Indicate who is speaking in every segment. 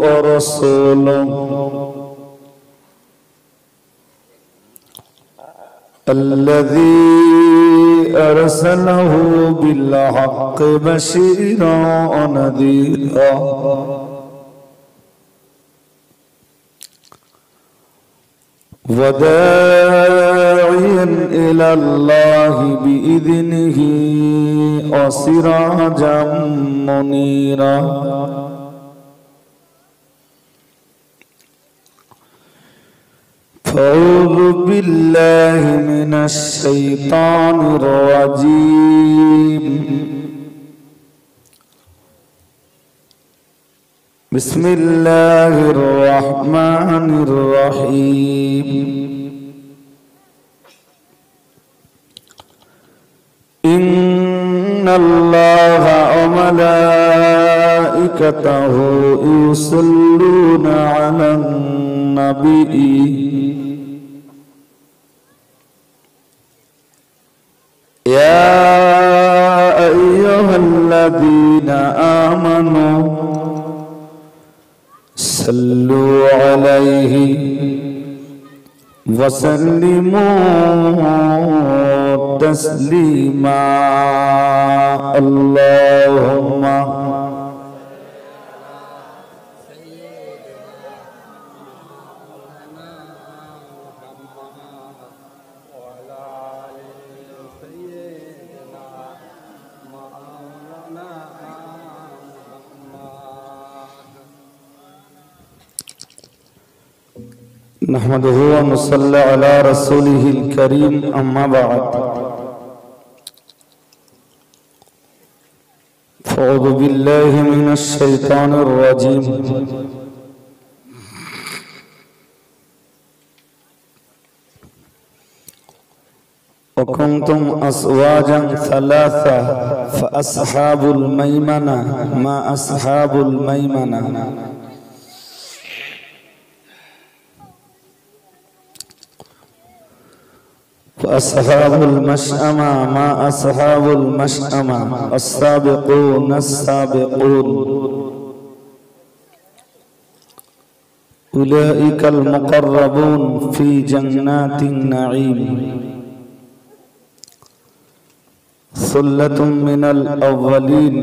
Speaker 1: ورسوله الذي أرسله بالحق بشيرا ونذيرا وداعيا إلى الله بإذنه وسراجا منيرا أعوذ بالله من الشيطان الرجيم بسم الله الرحمن الرحيم إن الله وملائكته يصلون على النبي يا أيها الذين آمنوا صلوا عليه وسلموا تسليما اللهم نحمده ونصلي على رسوله الكريم أما بعد فأعوذ بالله من الشيطان الرجيم وكنتم أزواجا ثلاثة فأصحاب الميمنة ما أصحاب الميمنة وأصحاب المشأمة ما أصحاب المشأمة السابقون السابقون أولئك المقربون في جنات النعيم ثلة من الأولين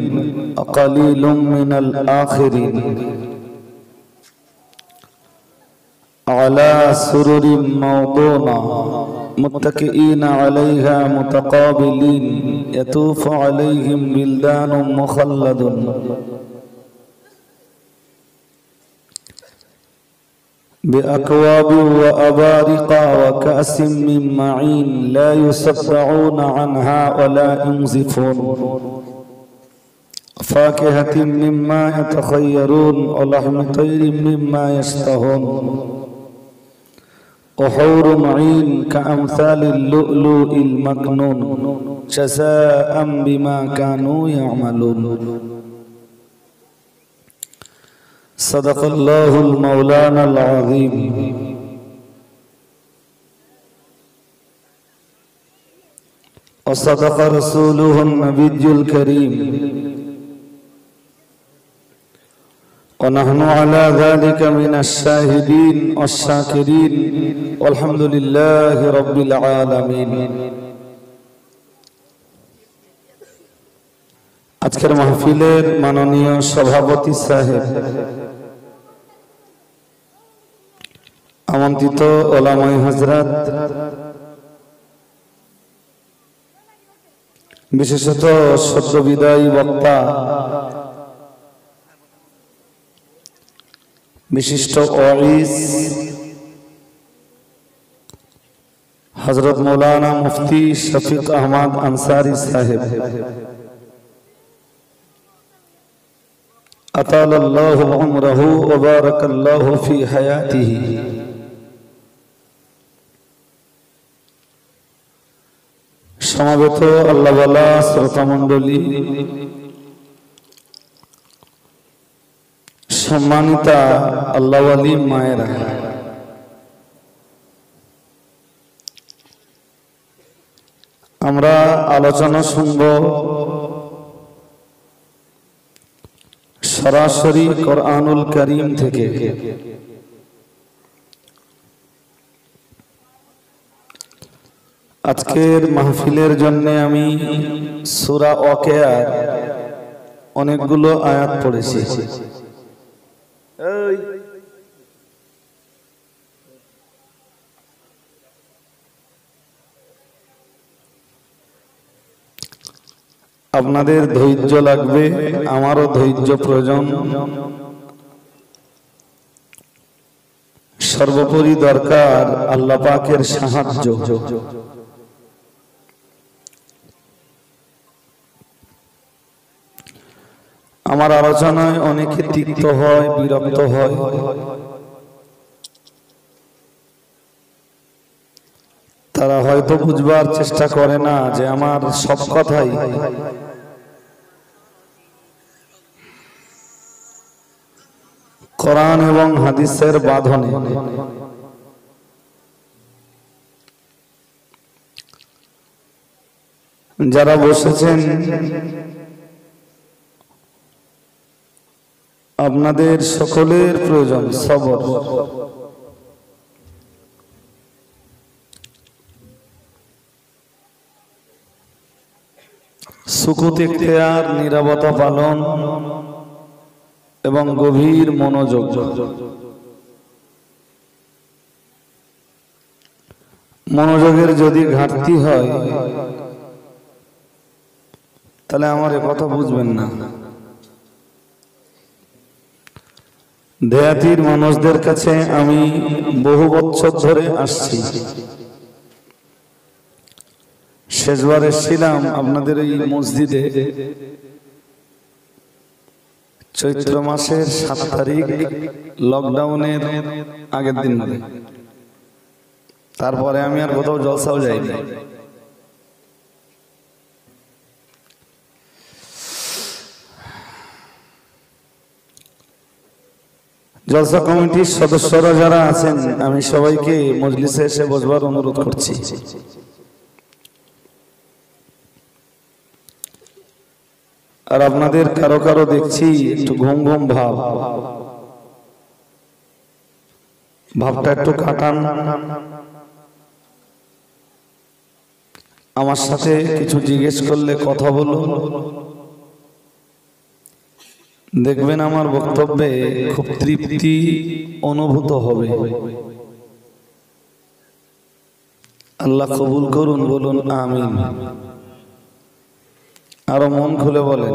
Speaker 1: قليل من الآخرين على سرر موضونة متكئين عليها متقابلين يطوف عليهم بلدان مخلدون بأكواب وأبارق وكأس من معين لا يصدعون عنها ولا ينزفون فاكهة مما يتخيرون ولحم طير مما يشتهون وحور عين كأمثال اللؤلؤ المكنون جزاء بما كانوا يعملون صدق الله المولانا العظيم وصدق رسوله النبي الكريم ونحن على ذلك من الشاهدين والشاكرين والحمد لله رب العالمين আজকের মাহফিলের মাননীয় সভাপতি সাহেব, আমন্ত্রিত ওলামায়ে হযরত, বিশেষত সদ্য বিদায়ী বক্তা, বিশিষ্ট ওয়াইজ হযরত মৌলানা মুফতি শফিক আহমদ আনসারী সাহেব, আতালাল্লাহু উমরাহু ওয়া বারাকাল্লাহু ফি হায়াতিহি। সমবেত আল্লাহওয়ালা শ্রোতা মণ্ডলী, সম্মানিতা আল্লাহওয়ালি মায়েরা, আমরা আলোচনা শুনব সরাসরি কোরআনুল কারীম থেকে। আজকের মাহফিলের জন্য আমি সূরা ওয়াকিয়ার অনেকগুলো আয়াত পড়েছি। আপনাদের ধৈর্য লাগবে, আমারও ধৈর্য প্রয়োজন। সর্বোপরি দরকার আল্লাহ পাকের সাহায্য। আমার আলোচনায় অনেকে তিক্ত হয়, বিরক্ত হয়। তারা হয়তো বুঝবার চেষ্টা করে না যে আমার সব কথাই কোরআন এবং হাদিসের বাঁধনে। যারা বসেছেন আপনাদের সকলের প্রয়োজন সবর। সুকুত ইখতিয়ার, নীরবতা পালন এবং গভীর মনোযোগ। মনোযোগের যদি ঘাটতি হয় তাহলে আমার এ কথা বুঝবেন না। দেহাতির মানুষদের কাছে আমি বহু বছর ধরে আসছি। শেষবার এসেছিলাম আপনাদের এই মসজিদে চৈত্র মাসের 7 তারিখ, লকডাউনের আগের দিন। তারপরে আমি আর কোথাও জলসাও যাইনি। জলসা কমিটির সদস্যরা যারা আছেন আমি সবাইকে মজলিসে এসে বসবার অনুরোধ করছি। আর আপনাদের কারো কারো দেখছি একটু ঘুম ঘুম ভাবটা একটু কাটান। আমার সাথে কিছু জিজ্ঞেস করলে কথা বলুন, দেখবেন আমার বক্তব্যে খুব তৃপ্তি অনুভূত হবে। আল্লাহ কবুল করুন, বলুন আমিন। আরো মন খুলে বলেন।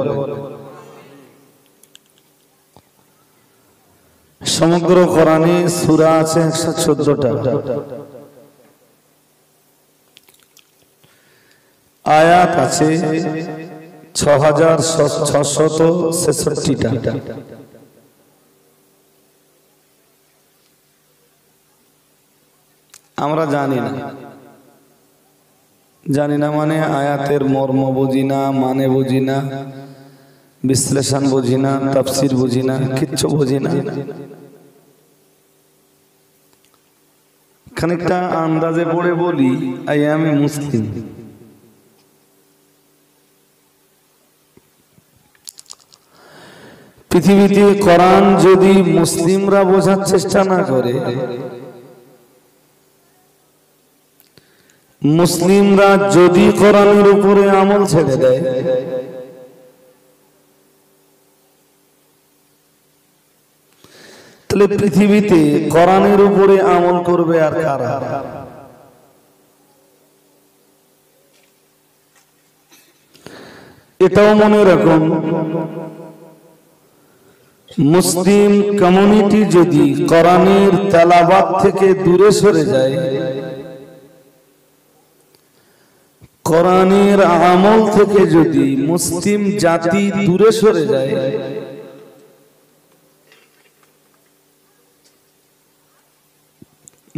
Speaker 1: সমগ্র কোরআনে সূরা আছে 114টা, আয়াত আছে 6666টা। আমরা জানি না মানে আয়াতের মর্ম বুঝি না, মানে বুঝি না, বিশ্লেষণ বুঝি না, তাফসীর বুঝি না, কিচ্ছু বুঝি না। খানিকটা আন্দাজে পড়ে বলি আমি মুসলিম। পৃথিবীতে কোরআন যদি মুসলিমরা বোঝার চেষ্টা না করে, মুসলিমরা যদি কোরআনের উপরে আমল ছেড়ে দেয়, তাহলে পৃথিবীতে কোরআনের উপরে আমল করবে আর কারা? এটাও মনে রাখুন, মুসলিম কমিউনিটি যদি কোরআনের তেলাওয়াত থেকে দূরে সরে যায়, কোরআনের আমল থেকে যদি মুসলিম জাতি দূরে সরে যায়,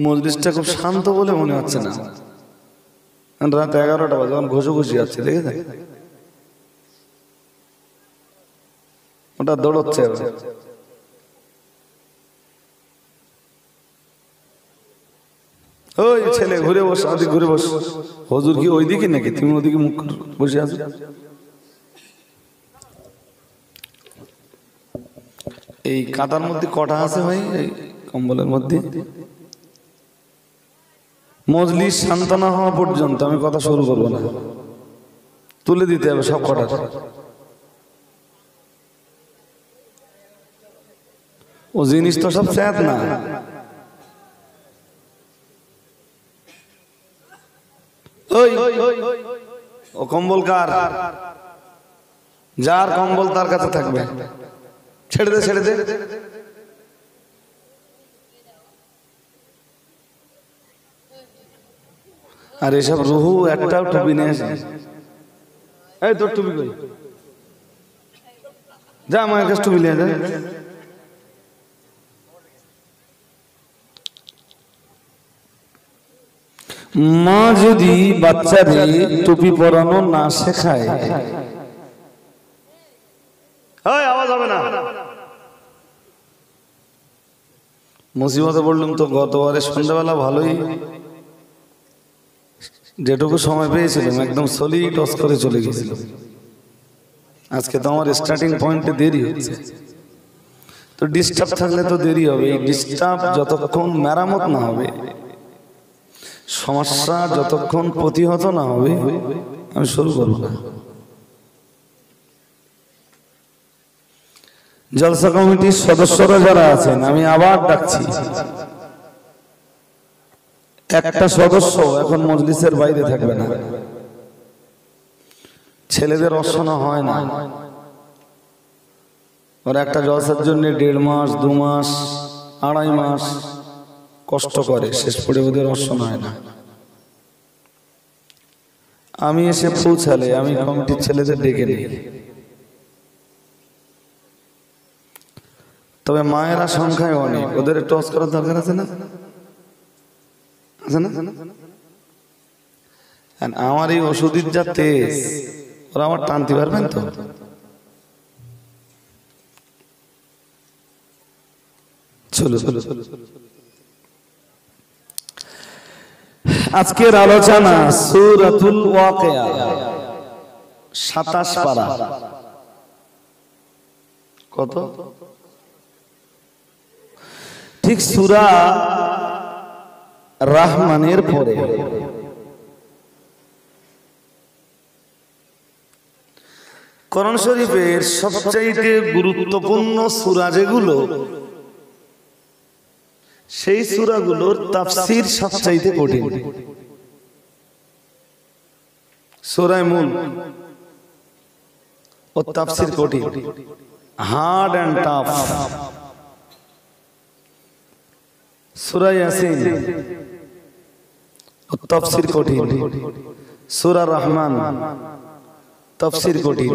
Speaker 1: মজলিসটা খুব শান্ত বলে মনে হচ্ছে না। রাত 11টা বাজে, যখন ঘুষি আছে, দেখেছেন ওটা দৌড়চ্ছে। ওই ছেলে ঘুরে বস, ওদিকে ঘুরে বস। হুজুর কি ওইদিকে নাকি? তুমি ওদিকে মুখ বসে আছো। এই কাঁথার মধ্যে কটা আছে ভাই? এই কম্বলের মধ্যে মজলিস সান্ত্বনা হওয়া পর্যন্ত আমি কথা শুরু করবো না, তুলে দিতে হবে সব কটা। ও জিনিস তো সব স্যাত না। ওই ও কম্বল কার? যার কম্বল তার কাছে থাকবে। ছেড়ে দে, ছেড়ে দে। আর এসব রুহু একটাও টুপি নিয়ে আসে। এই তোর টুপি কই? যা আমার কাছে টুপি নিয়ে যা। মা যদি বাচ্চাদের টুপি পরানো না শেখায়, আওয়াজ হবে না। মুসিবতে বললাম তো, গতবারে সন্ধ্যাবেলা ভালোই যেটুকু সময় পেয়েছিলাম একদম সলিড টস করে চলে গেছিল। আজকে তো আমার স্টার্টিং পয়েন্টে দেরি হচ্ছে, তো ডিস্টার্ব থাকলে তো দেরি হবে। এই ডিস্টার্ব যতক্ষণ মেরামত না হবে, সমস্যা যতক্ষণ প্রতিহত না হবে, আমি শুরু করব না। জলসা কমিটির সদস্যরা যারা আছেন, আমি আবার ডাকছি, একটা সদস্য এখন মজলিসের বাইরে থাকবে না। ছেলেদের অসনা হয় না, ওরা একটা জলসার জন্য 1.5 মাস 2 মাস 2.5 মাস কষ্ট করে, শেষ পড়ে ওদের অসনা হয় না। আমি এসে পৌঁছালে আমি কমিটির ছেলেদের ডেকে নিই। তবে মায়েরা সংখ্যায় অনেক, ওদের টস করার দরকার আছে না? আছে না? আমার এই ওষুধের যা তেজ, ওরা আমার টানতে পারবেন তো? চলো চলো চলো। আজকের আলোচনা সূরাতুল ওয়াকিয়া, 27 পারা। কত? ঠিক সূরা রহমানের পরে। কোরআন শরীফের সবচাইতে গুরুত্বপূর্ণ সূরা যেগুলো, সেই সূরাগুলোর তাফসীর সবচাইতে কঠিন। সূরা মুলক ও তাফসীর কঠিন, হার্ড এন্ড টাফ। সূরা ইয়াসিন ও তাফসীর কঠিন। সূরা রহমান তাফসীর কঠিন।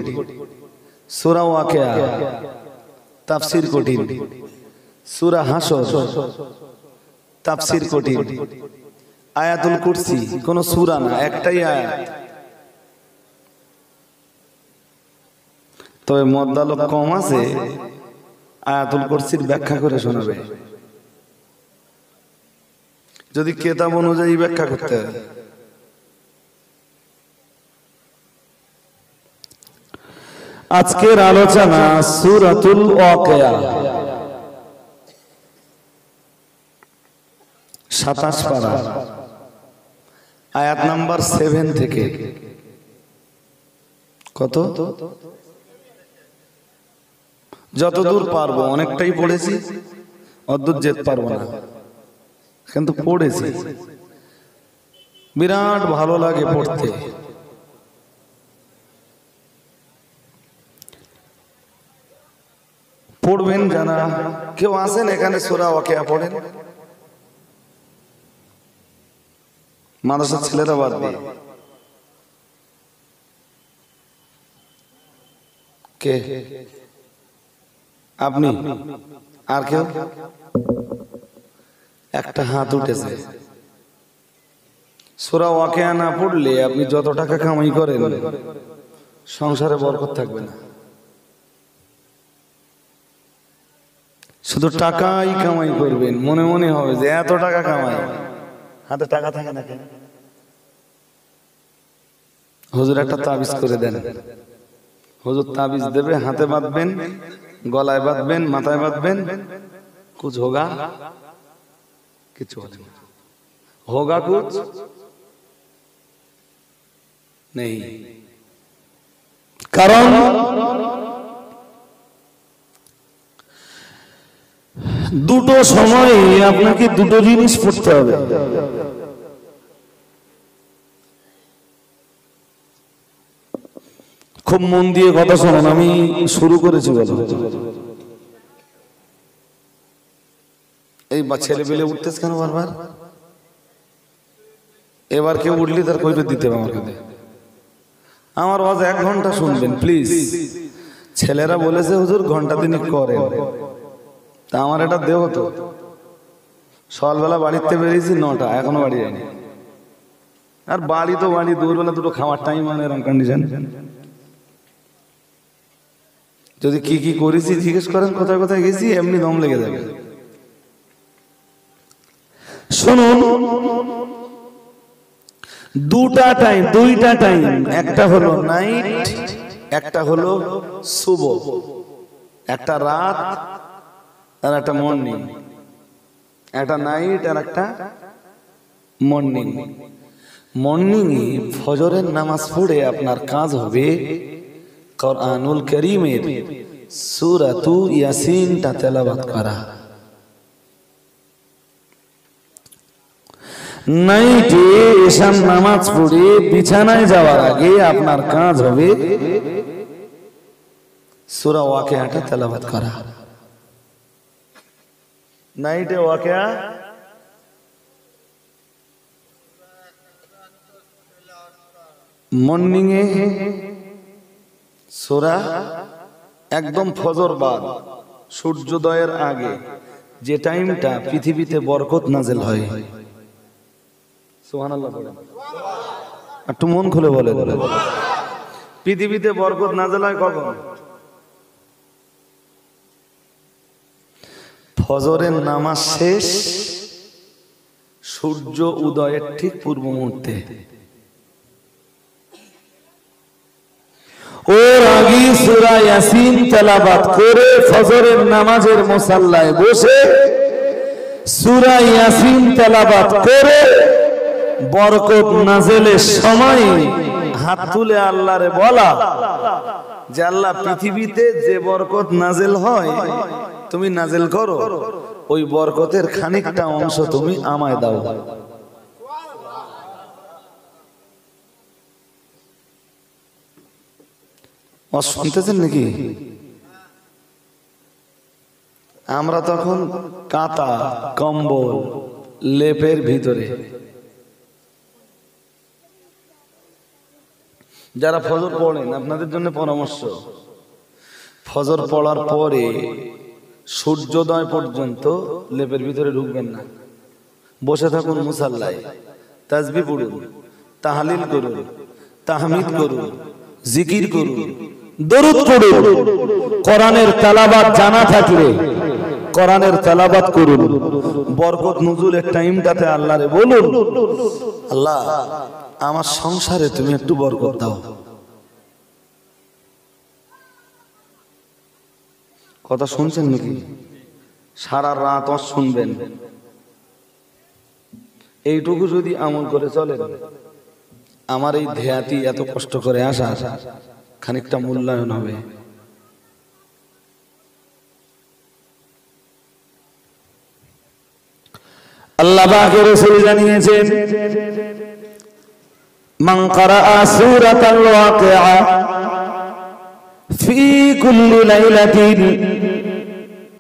Speaker 1: সূরা ওয়াকিয়া তাফসীর কঠিন। সূরা হাসর তাফসীর কঠিন। আয়াতুল কুরসি কোন সূরা না, একটাই আয়াত, তবে মদ্দালোক কম আছে, আয়াতুল কুরসির ব্যাখ্যা করে শোনাবে, যদি কিতাব অনুযায়ী ব্যাখ্যা করতে হয়। আজকের আলোচনা সূরাতুল ওয়াকিয়া, 27 পারা, আয়াত নাম্বার 7 থেকে কত? যতদূর পারবো, অনেকটাই পড়েছি, অদ্দূর যেতে পারবো না, কিন্তু পড়েছি। বিরাট ভালো লাগে পড়তে। পড়বেন যারা কেউ আসেন এখানে, সূরা ওয়াকিয়া পড়েন, মাদ্রাসার ছেলেরা বাদ দিয়ে। কে? আপনি? আর কেউ? একটা হাত উঠেছে। সূরা ওয়াকিয়া না পড়লে আপনি যত টাকা কামাই করেন সংসারে বরকত থাকবে না। শুধু টাকাই কামাই করবেন, মনে মনে হবে যে এত টাকা কামাই, হাতে টাকা থাকে না কেন? হুজুর একটা তাবিজ করে দেন। হুজুর তাবিজ দেবে, হাতে বাঁধবেন, গলায় বাঁধবেন, মাথায় বাঁধবেন, কুছ হোগা, কিছু হবে না। হোগা কুছ নেই, কারণ দুটো সময় আপনাকে দুটো জিনিস পড়তে হবে। খুব মন দিয়ে কথা শুনুন, আমি শুরু করেছি বলো। এই ছেলে পেলে উঠতেছ কেন বারবার? এবার কেউ উঠলি তার কৈফিয়ত দিতে হবে আমাকে। আমার আওয়াজ 1 ঘন্টা শুনবেন প্লিজ। ছেলেরা বলেছে হুজুর ঘন্টা দিনই করেন, তা আমার এটা দেহ তো। সকালবেলা বাড়িতে বেরিয়েছি 9টা, এখনো বাড়ি যায়নি। আর বাড়ি তো বাড়ি, দুপুরবেলা দুটো খাওয়ার টাইম, মানে এরকম কন্ডিশন। যদি কি কি করেছি জিজ্ঞেস করেন, কোথায় কোথায় গেছি, এমনি দম লেগে যাবে। শুনুন, দুইটা টাইম, একটা হলো নাইট, একটা হলো শুভ, একটা রাত আর একটা মর্নিং, একটা নাইট আর একটা মর্নিং। মর্নিং এ ফজরের নামাজ পড়ে আপনার কাজ হবে কোরআনুল কারীমের সূরাতু ইয়াসিনটা তেলাওয়াত করা। নাইটে এশার নামাজ পড়ে বিছানায় যাওয়ার আগে আপনার কাজ হবে সূরা ওয়াকিয়াটা তেলাওয়াত করা। নাইটে ওয়াকিয়া, মর্নিং এ সূরা, একদম ফজর বাদ, সূর্যোদয়ের আগে, যে টাইমটা পৃথিবীতে বরকত নাযিল হয়। সুবহানাল্লাহ বলেন, একটু মন খুলে বলেন। পৃথিবীতে বরকত নাযিল হয় কখন? ফজরের নামাজ শেষ, সূর্য উদয়ের ঠিক পূর্ব মুহূর্তে। ওর আগে সূরা ইয়াসিন তেলাওয়াত করে ফজরের নামাজের মুসাল্লায় বসে সূরা ইয়াসিন তেলাওয়াত করে বরকত নাযিলের সময় হাত তুলে আল্লাহরে বলা যে আল্লাহ, পৃথিবীতে যে বরকত নাযিল হয় তুমি নাযিল করো, ওই বরকতের খানিকটা অংশ তুমি আমায় দাও। শুনতেছেন নাকি? আমরা তখন কাঁথা, কম্বল, লেপের ভিতরে। যারা ফজর পড়েন, আপনাদের জন্য পরামর্শ, ফজর পড়ার পরে সূর্যোদয় পর্যন্ত লেপের ভিতরে ঢুকবেন না। বসে থাকুন মুসাল্লায়, তাসবিহ পড়ুন, তাহলিল করুন, তাহমিদ করুন, জিকির করুন, দরুদ পড়ুন। কোরআনের তেলাওয়াত জানা থাকলে কোরআনের তেলাওয়াত করুন। বরকত নুজুলের টাইমটাতে আল্লাহরে বলুন, আল্লাহ আমার সংসারে তুমি একটু বরকত দাও। কথা শুনছেন নাকি? সারা রাত শুনবেন। এইটুকু যদি আমল করে চলেন, আমার এই ধ্যাতি এত কষ্ট করে আসা খানিকটা মূল্যায়ন হবে। আল্লাহ পাকের রাসূল জানিয়েছেন, মান ক্বারাআ সূরাতাল ওয়াকিআ ফি কুল্লি লাইলাতিন,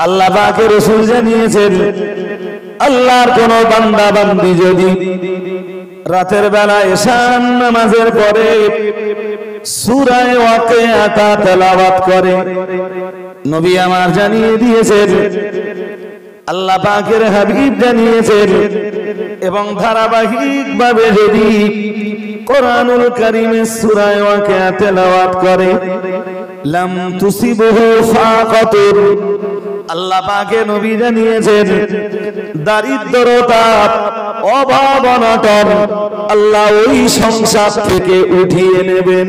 Speaker 1: আল্লাহ পাকের রাসূল জানিয়েছেন, আল্লাহর কোন বান্দা বান্দি যদি রাতের বেলা এশার নামাজের পরে সূরা ওয়াকিআটা তেলাওয়াত করে, নবী আমার জানিয়ে দিয়েছেন, আল্লাহ পাকের হাবিব জানিয়েছেন, এবং ধারাবাহিকভাবে যদি কোরআনুল কারীমের সূরা ওয়াকিয়া তেলাওয়াত করে, লাম তুসিবহু ফাকাতুন, আল্লাহ পাকের নবী জানিয়েছেন, দারিদ্রতা, অভাব অনটন আল্লাহ ওই সংসার থেকে উঠিয়ে নেবেন।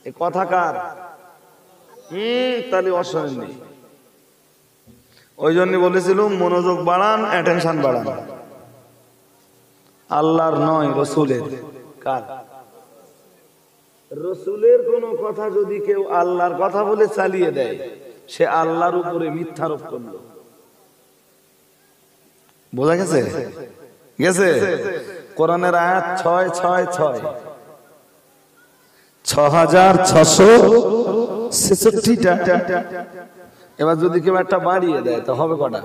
Speaker 1: এ কথা কার? তাহলে অসহায় নেই। ওই জন্য বলেছিল মনোযোগ বাড়ান, অ্যাটেনশন বাড়ান, আল্লাহর নয় রসুলের। কার? রসুলের কোন কথা যদি কেউ আল্লাহর কথা বলে চালিয়ে দেয়, সে আল্লাহর উপরে মিথ্যারোপ করলো। বোঝা গেছে? গেছে? কোরআনের আয়াত 666 6666টা। এবার যদি কেউ একটা বাড়িয়ে দেয় তো হবে কটা?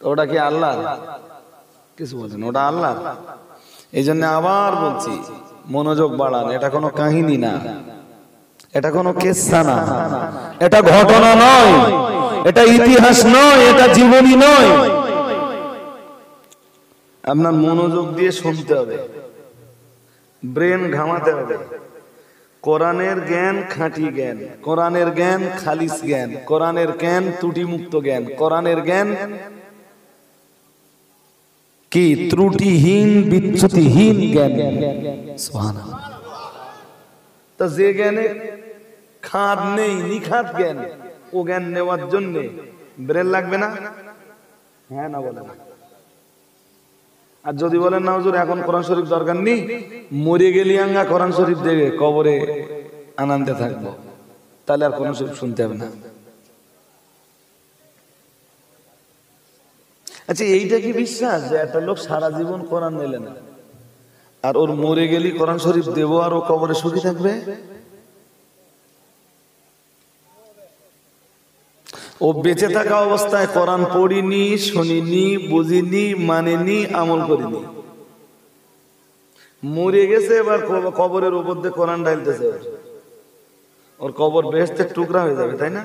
Speaker 1: ওটা কি আল্লাহ? কিছু বলেন, ওটা আল্লাহ। এই জন্য আবার বলছি, মনোযোগ বাড়ান। এটা কোনো কাহিনী না, এটা কোনো কেসা না, এটা ঘটনা নয়, এটা ইতিহাস নয়, এটা জীবনী নয়। আপনার মনোযোগ দিয়ে শুনতে হবে, ব্রেন ঘামাতে হবে। কোরআনের জ্ঞান খাঁটি জ্ঞান, কোরআনের জ্ঞান খালিস জ্ঞান, কোরআনের জ্ঞান ত্রুটিমুক্ত জ্ঞান, কোরআনের জ্ঞান কি ত্রুটিহীন বিচ্যুতিহীন জ্ঞান। সুবহানাল্লাহ। তা যে জ্ঞানে খাদ নেই, নিখাত জ্ঞান, ও জ্ঞান নেওয়ার জন্য ব্রেন লাগবে না? হ্যাঁ না বলেন? আর যদি বলেন না হুজুর এখন কোরআন শরীফ দরকার নেই, মরে গেলি আঙ্গা কোরআন শরীফ দেখে কবরে আনন্দে থাকবো, তাহলে আর কোরআন শরীফ শুনতে হবে না। আচ্ছা, এইটা কি বিশ্বাস যে একটা লোক সারা জীবন কোরআন নিলে না, আর ওর মরে গেলি কোরআন শরীফ দেবো আর ও কবরে সুখী থাকবে? ও বেঁচে থাকা অবস্থায় কোরআন পড়িনি, শুনিনি, বুঝিনি, মানেনি, আমল করিনি, মরে গেছে, এবার কবরের উপর দিয়ে কোরআন ঢালতেছে, ওর কবর বেহেশতের টুকরা হয়ে যাবে, তাই না?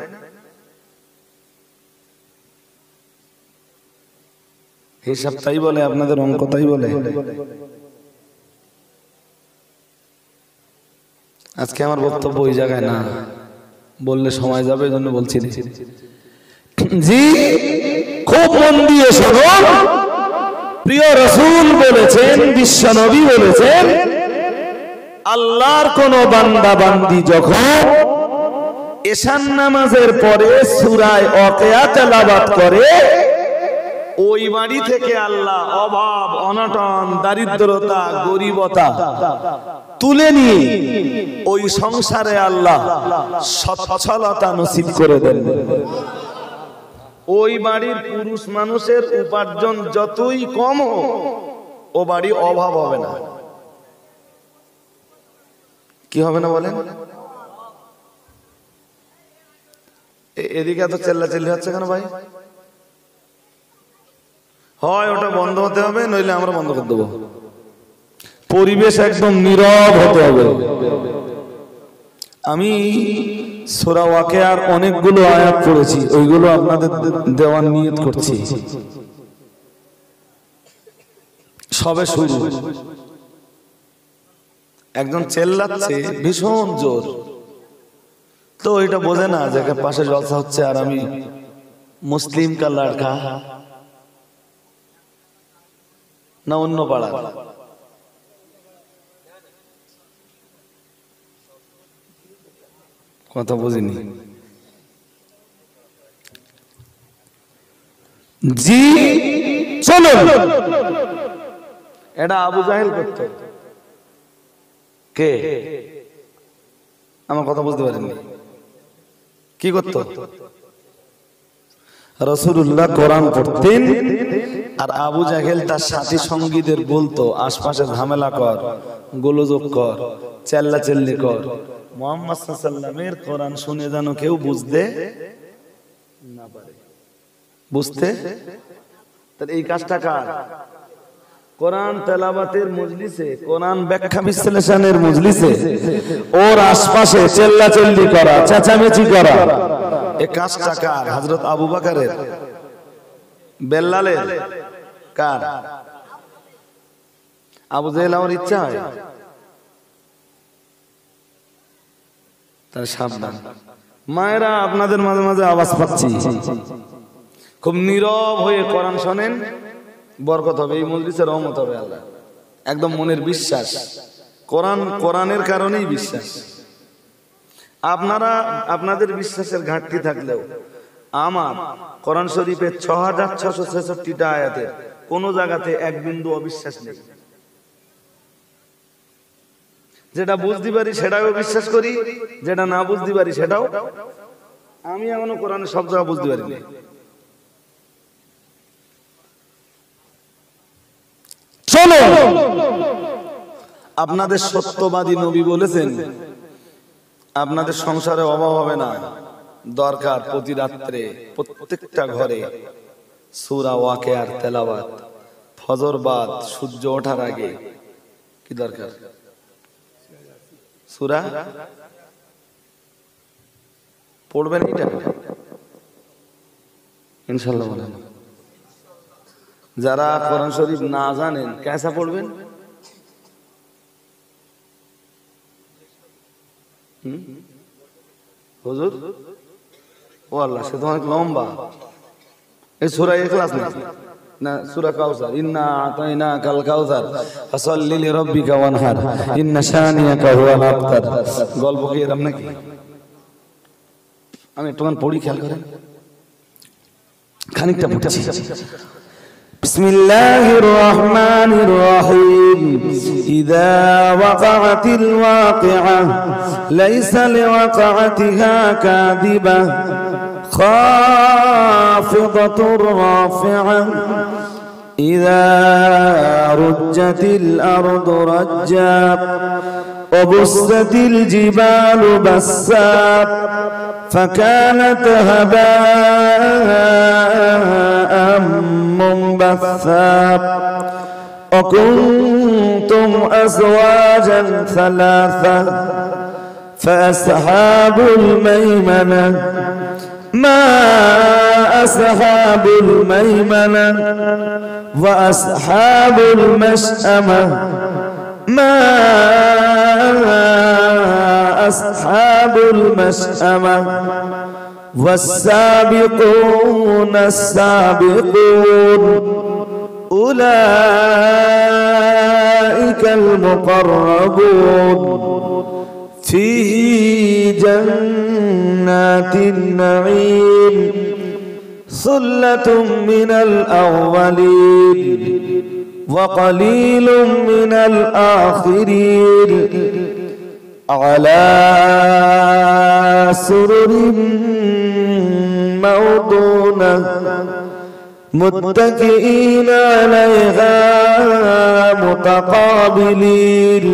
Speaker 1: হিসাব তাই বলে, আপনাদের অঙ্ক তাই বলে। আজকে আমার বক্তব্য ওই জায়গায় না, বললে সময় যাবে, এই জন্য বলছি। জি, খুব মন দিয়ে শুনুন। প্রিয় রাসূল বলেছেন, বিশ্ব নবী বলেছেন, আল্লাহর কোন বান্দা বান্দি যখন এশার নামাজের পরে সূরা ওয়াকিয়া তেলাওয়াত করে, ওই বাড়ি থেকে আল্লাহ অভাব, অনটন, দারিদ্রতা, গরিবতা তুলে নিয়ে ওই সংসারে আল্লাহ সচ্ছলতা নসিব করে দেন। ওই বাড়ির পুরুষ মানুষের উপার্জন যতই কম হোক, ও বাড়ি অভাব হবে না। কি হবে না বলেন? এদিকে এত চেল্লাচিল্লি হচ্ছে কেন ভাই? হয় ওটা বন্ধ হতে হবে, নইলে আমরা বন্ধ করে দেবো। পরিবেশ একদম নীরব হতে হবে। আমি সূরা ওয়াকিয়ার অনেকগুলো আয়াত পড়েছি, ওইগুলো আপনাদের দেওয়ার নিয়ত করছি। সবে শুরু। একজন চেল্লাচ্ছে ভীষণ জোর, তো এটা বোঝে না যে পাশে জলসা হচ্ছে আর আমি মুসলিম কা লড়কা না অন্য পাড়া। কথা বুঝিনি। জি চলো, এটা আবু জাহেল করত। কে? আমার কথা বুঝতে পারেননি। কি করত? রাসূলুল্লাহ কোরআন পড়তেন, আর আবু জাহেল তার সাথী সঙ্গীদের বলতো আশপাশে ঝামেলা কর, গোলযোগ কর, চেল্লাচিল্লি কর, মুহাম্মদ সাল্লাল্লাহু আলাইহি ওয়াসাল্লামের কোরআন শুনে যেন কেউ বুঝতে না পারে। বুঝতে? তাহলে এই কাজটা কার? কোরআন তেলাওয়াতের মজলিসে, কোরআন ব্যাখ্যা বিশ্লেষণের মজলিসে ওর আশপাশে চেল্লাচিল্লি করা, চেঁচামেচি করা, এই কাজটা কার? হযরত আবু বকরের? বেলালের? কার? আবু জাহেল আমার ইচ্ছা হয় তার সাবধান। মায়েরা, আপনাদের মাঝে মাঝে আওয়াজ পাচ্ছি, খুব নীরব হয়ে কোরআন শোনেন, বরকত হবে, এই মজলিসে রহমত হবে আল্লাহ। একদম মনের বিশ্বাস, কোরআন, কোরআনের কারণেই বিশ্বাস। আপনারা আপনাদের বিশ্বাসের ঘাটতি থাকলেও আমার কোরআন শরীফের 6666টা আয়াতের কোন জায়গাতে এক বিন্দু অবিশ্বাস নেই। যেটা বুঝতে পারি সেটাও বিশ্বাস করি, যেটা না বুঝতে পারি সেটাও। আমি এখনো কোরআনের সব জায়গা বুঝতে পারি না। চলো, আপনাদের সত্যবাদী নবী বলেছেন আপনাদের সংসারে অভাব হবে না, দরকার প্রতি রাত্রে প্রত্যেকটা ঘরে সূরা ওয়াকিয়ার তেলাওয়াত, ফজর বাদ সূর্য ওঠার আগে। কি দরকার? সূরা পড়বেন এটা ইনশাআল্লাহ। বলেন যারা কোরআন শরীফ না জানেন কেসা পড়বেন? হুজুর ও আল্লাহ, সে তো অনেক লম্বা। এই সূরা ইখলাস না সূরা কাউসার, ইন্না আতাইনাকাল কাউসার ফাসাল্লি লিরাব্বিকা ওয়ানহার ইন্না শানিয়াকা হুয়াল আবতার। গল্প কি এরকম নাকি? আমি একটুখানি পড়ি, খেয়াল করেন, খানিকটা পড়ছি। বিসমিল্লাহির রহমানির রহিম। ইযা ওয়াকাআতিল ওয়াকিআ লাইসা লিওয়াকাআতিহা কাযিবা খাফিদাতুর রাফিআ ইযা রুজ্জাতিল আরদু রাজ্জা ওয়াবুসসাতিল জিবালু বাসসা فكانت هباء منبثا وكنتم أزواجا ثلاثة فأصحاب الميمنة ما أصحاب الميمنة وأصحاب المشأمة ما أصحاب المشأمة والسابقون السابقون أولئك المقربون في جنات النعيم ثلة من الأولين وقليل من الآخرين على سرر موضونة متكئين عليها متقابلين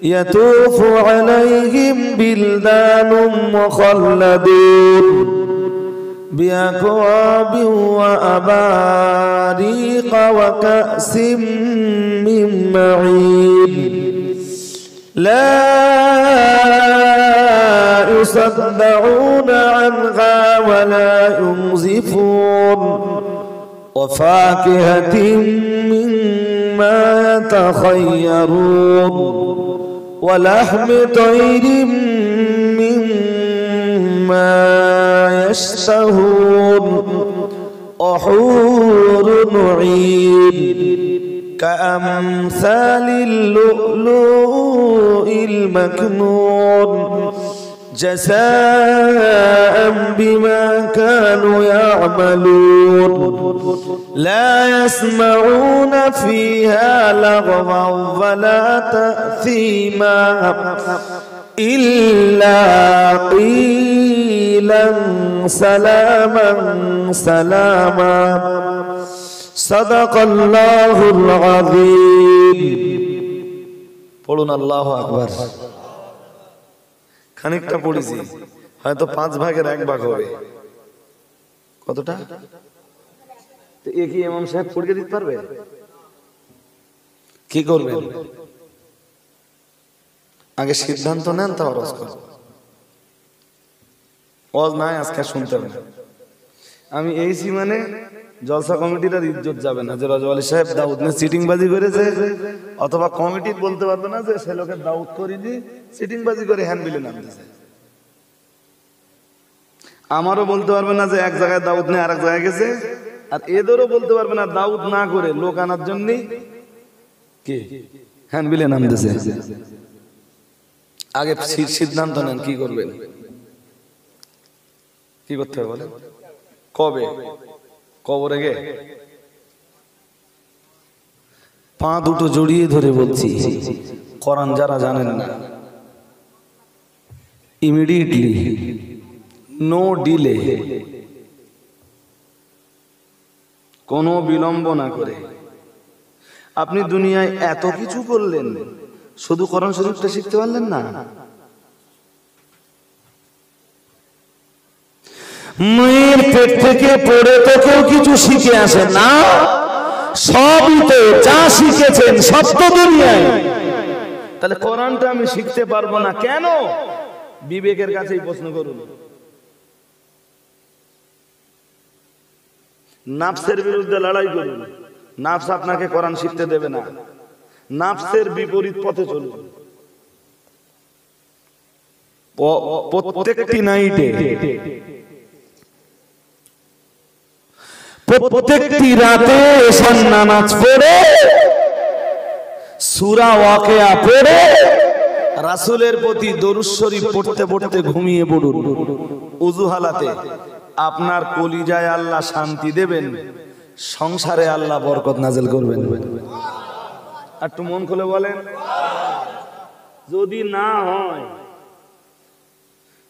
Speaker 1: يطوف عليهم بلدان مخلدون بأكواب وأباريق وكأس من معين لا يصدعون عنها ولا ينزفون وفاكهة مما يتخيرون ولحم طير مما يشتهون وحور عين كأمثال اللؤلؤ المكنون جزاء بما كانوا يعملون لا يسمعون فيها لغوا ولا تأثيما إلا قيلا سلاما سلاما صدق الله العظيم। পড়ুন আল্লাহু আকবার। খানিকটা পড়েছি, হয়তো 5 ভাগের 1 ভাগ হবে। কতটা? তো এ কি ইমাম সাহেব পড়িয়ে দিতে পারবে? কি করবেন? আগে সিদ্ধান্ত নেন, তারপর ওয়াজ করুন। ওয়াজ নাই আজকে শুনতে হবে। আমি এইছি মানে জলসা কমিটির আর ইজ্জত যাবে না যে রাজওয়ালি সাহেব দাউদ নে সিটিংবাজি করেছে, অথবা কমিটির বলতে পারবে না যে সে লোকের দাউদ করিনি, সিটিংবাজি করে হ্যান্ডবিলে নাম দিয়েছে। আমারও বলতে পারবে না যে এক জায়গায় দাউদ নিয়ে আরেক জায়গায় গেছে, আর এদেরও বলতে পারবে না দাউদ না করে লোক আনার জন্য কি হ্যান্ডবিলে নাম দিয়েছে। আগে সিদ্ধান্ত নেন কি করবেন, কি করতে হবে বলেন। কবে? কবরে গে পা দুটো জড়িয়ে ধরে বলছি, কোরআন যারা জানেন না, ইমিডিয়েটলি, নো ডিলে, কোনো বিলম্ব না করে। আপনি দুনিয়ায় এত কিছু করলেন, শুধু কোরআন শরীফটা শিখতে পারলেন না? মায়ের পেট থেকে পড়ে তো কেউ কিছু শিখে আসে না, সবই তো যা শিখেছেন সব তো দুনিয়ায়। তাহলে কোরআনটা আমি শিখতে পারবো না কেন? বিবেকের কাছেই প্রশ্ন করুন। নাফসের বিরুদ্ধে লড়াই করুন, নাফস আপনাকে কোরআন শিখতে দেবে না। নাফসের বিপরীত পথে চলুন। প্রত্যেকটি নাইটে, প্রত্যেকটি রাতে এশার নামাজ পড়ে, সূরা ওয়াকিয়া পড়ে, রাসূলের প্রতি দরুদ শরীফ পড়তে পড়তে ঘুমিয়ে পড়ুন। ওযু হালাতে আপনার কলিজায় আল্লাহ শান্তি দেবেন, সংসারে আল্লাহ বরকত নাযিল করবেন। একটু মন খুলে বলেন। যদি না হয়,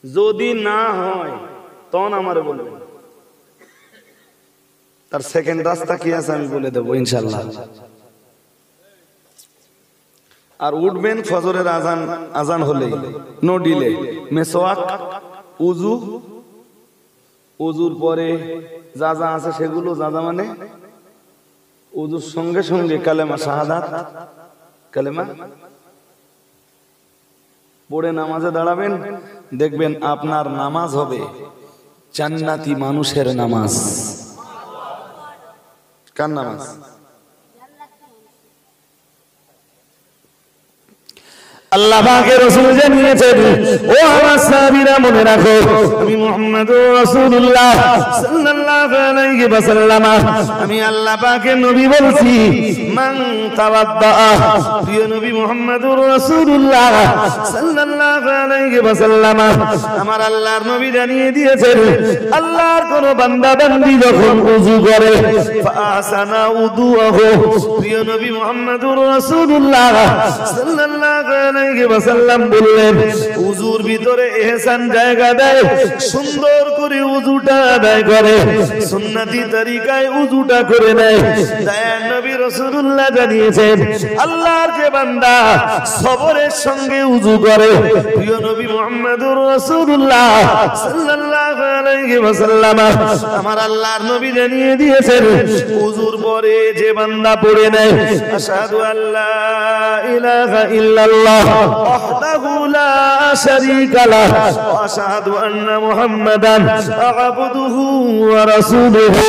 Speaker 1: যদি না হয় তখন আমারে বলবেন। তার সেকেন্ড রাস্তা কি আছে আমি বলে দেবো ইনশাআল্লাহ। আর উঠবেন ফজরের আজান হলেই, নো ডিলে, মেসওয়াক, উযু, উযুর পরে যা যা আছে সেগুলো, যা যা মানে উযুর সঙ্গে সঙ্গে কালেমা শাহাদাত, কালেমা পড়ে নামাজে দাঁড়াবেন। দেখবেন আপনার নামাজ হবে জান্নাতি মানুষের নামাজ। কার নামাজ? আল্লাহ পাকের রাসূল জানিয়েছেন, ও আমার সাহাবীরা মনে রাখো, আমি মুহাম্মদুর রাসূলুল্লাহ সাল্লাল্লাহু আলাইহি ওয়াসাল্লাম, আমি আল্লাহ পাকের নবী বলছি, মান তাওয়াদ্দা, প্রিয় নবী মুহাম্মদুর রাসূলুল্লাহ সাল্লাল্লাহু আলাইহি ওয়াসাল্লাম, আমার আল্লাহর নবী জানিয়ে দিয়েছেন, আল্লাহর কোন বান্দা বান্দি যখন ওযু করে, ফাসানা উযুহু, প্রিয় নবী মুহাম্মদুর রাসূলুল্লাহ সাল্লাল্লাহু আলাইহি ওয়াসাল্লাম বললেন, উযুর ভিতরে ইহসান জায়গা দেয়, সুন্দর করে উযুটা আদায় করে, সুন্নতি তরিকায় উযুটা করে নেয়। দয়ার নবী রাসূলুল্লাহ জানিয়েছেন, আল্লাহর যে বান্দা সবরের সঙ্গে উযু করে, প্রিয় নবী মুহাম্মদুর রাসূলুল্লাহ সাল্লাল্লাহু আলাইহি ওয়াসাল্লাম, আমার আল্লাহর নবী জানিয়ে দিয়েছেন, উযুর পরে যে বান্দা পড়ে নেয়, আশহাদু আল্লা ইলাহা ইল্লাল্লাহ ওয়াহদাহু লা শারীকা লাহু ওয়া আশহাদু আন্না মুহাম্মাদান আবদুহু ওয়া রাসূলুহু,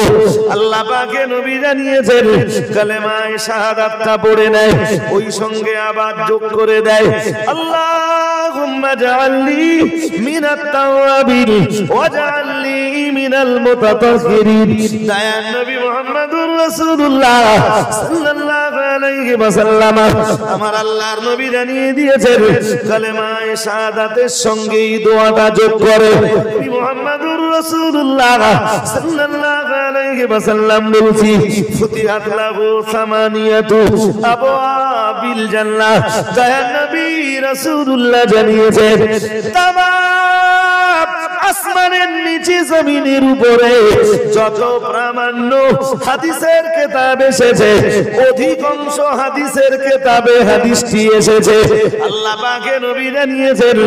Speaker 1: আল্লাহ পাকের নবী জানিয়েছেন, কালেমায়ে শাহাদাতটা পড়ে নেয়, ওই সঙ্গে আবার যোগ করে দেয়, আল্লাহুম্মা জাআলনি মিনাত তাওয়াবিন ওয়া জাআলনি মিনাল মুতাতাহহিরিন। দয়ার নবী মুহাম্মদুর রাসূলুল্লাহ সাল্লাল্লাহু আলাইহি ওয়াসাল্লাম, আমার আল্লাহর নবী জানিয়ে দিয়েছেন, কালেমায়ে শাহাদাতের সঙ্গে এই দোয়াটা যোগ করে, নবী মুহাম্মদুর রাসূলুল্লাহ সাল্লাল্লাহু আলাইহি ওয়াসাল্লাম বলছি, ফুতিহাত লাহু সামানিয়াতু আবওয়াবিল জান্নাহ। দয়ার নবী রাসূলুল্লাহ জানিয়েছেন, তামাম আসমানের নিচে জমিনের উপরে যত প্রামাণ্য হাদিসের কিতাব এসেছে, অধিকাংশ হাদিসের কিতাবে হাদিসটি এসেছে, আল্লাহ পাকের নবী জানিয়েছেন,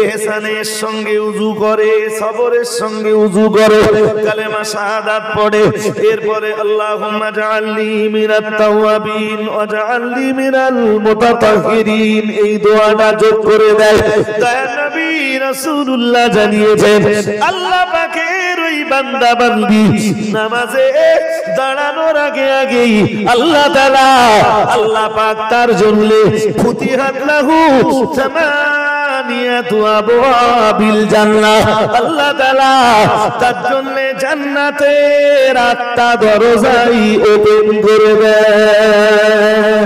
Speaker 1: ইহসানের সঙ্গে উযু করে, সবরের সঙ্গে উযু করে, কালেমা শাহাদাত পড়ে, এরপরে আল্লাহুম্মা জাআলনি মিনাত তাওয়াবিন ওয়া জাআলনি মিনাল মুতাতাহহিরিন, এই দোয়াটা যোগ করে দেয়। দয়ার নবী রাসূলুল্লাহ জানিয়েছেন, আল্লাহ পাকের ওই বান্দা বান্দি নামাজে দাঁড়ানোর আগে আগেই আল্লাহ তাআলা, আল্লাহ পাক তার জন্য ফুতিহাত লাহু সামানিয়াতু আবওয়াবিল জান্নাহ, আল্লাহ তাআলা তার জন্য জান্নাতের 8টা দরজাই ওপেন করে দেয়।